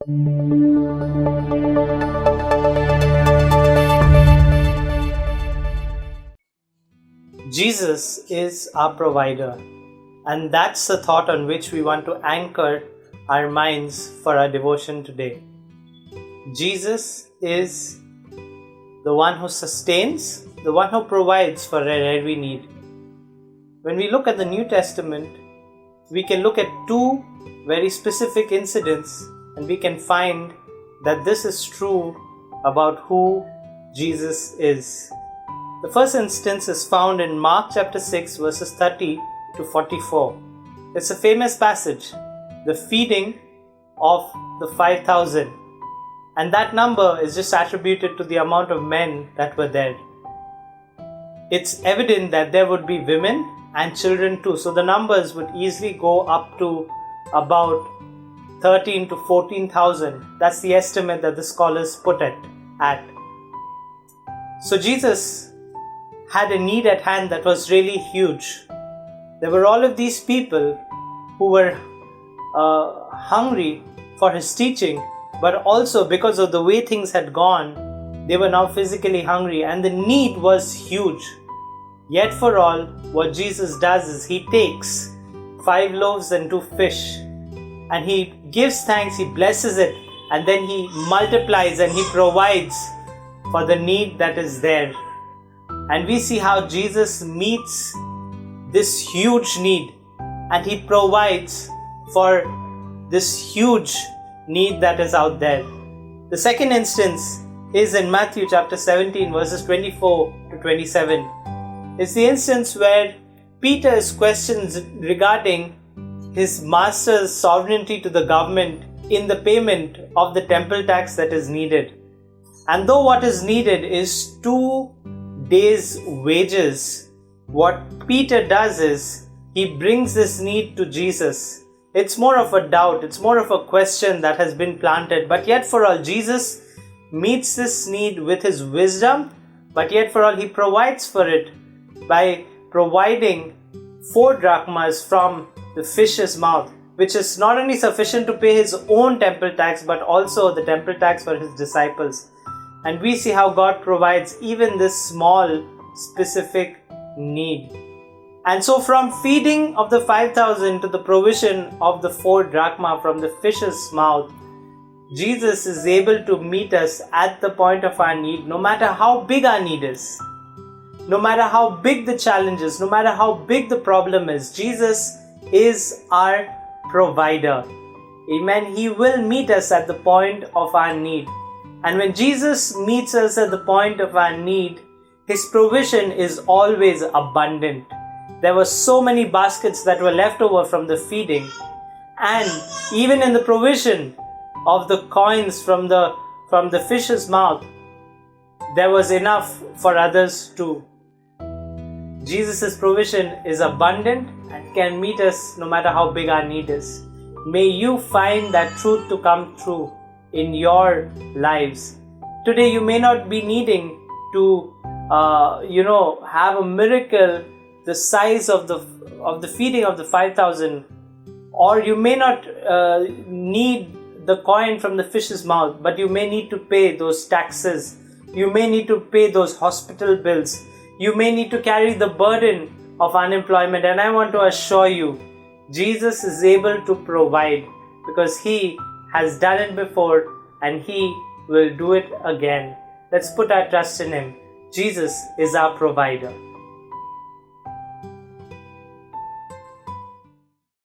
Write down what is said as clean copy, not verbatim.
Jesus is our provider, and that's the thought on which we want to anchor our minds for our devotion today. Jesus is the one who sustains, the one who provides for every need. When we look at the New Testament, we can look at two very specific incidents and we can find that this is true about who Jesus is. The first instance is found in Mark chapter 6 verses 30 to 44. It's a famous passage, the feeding of the 5,000. And that number is just attributed to the amount of men that were there. It's evident that there would be women and children too. So the numbers would easily go up to about 13 to 14,000. That's the estimate that the scholars put it at. So Jesus had a need at hand that was really huge. There were all of these people who were hungry for his teaching, but also because of the way things had gone, they were now physically hungry and the need was huge. Yet for all, what Jesus does is he takes 5 loaves and 2 fish and he gives thanks, he blesses it, and then he multiplies and he provides for the need that is there. And we see how Jesus meets this huge need and he provides for this huge need that is out there. The second instance is in Matthew chapter 17 verses 24 to 27. It's the instance where Peter is questioned regarding his master's sovereignty to the government in the payment of the temple tax that is needed. And though what is needed is 2 days' wages, what Peter does is he brings this need to Jesus. It's more of a doubt, it's more of a question that has been planted. But yet for all, Jesus meets this need with his wisdom, but yet for all, he provides for it by providing 4 drachmas from the fish's mouth, which is not only sufficient to pay his own temple tax, but also the temple tax for his disciples. And we see how God provides even this small, specific need. And so from feeding of the 5,000 to the provision of the 4 drachma from the fish's mouth, Jesus is able to meet us at the point of our need, no matter how big our need is. No matter how big the challenge is, no matter how big the problem is, Jesus is our provider. Amen. He will meet us at the point of our need. And when Jesus meets us at the point of our need, his provision is always abundant. There were so many baskets that were left over from the feeding. And even in the provision of the coins from the fish's mouth, there was enough for others too. Jesus' provision is abundant and can meet us no matter how big our need is. May you find that truth to come true in your lives. Today you may not be needing to have a miracle the size of the feeding of the 5,000, or you may not need the coin from the fish's mouth, but you may need to pay those taxes. You may need to pay those hospital bills. You may need to carry the burden of unemployment. And I want to assure you, Jesus is able to provide because he has done it before and he will do it again. Let's put our trust in him. Jesus is our provider.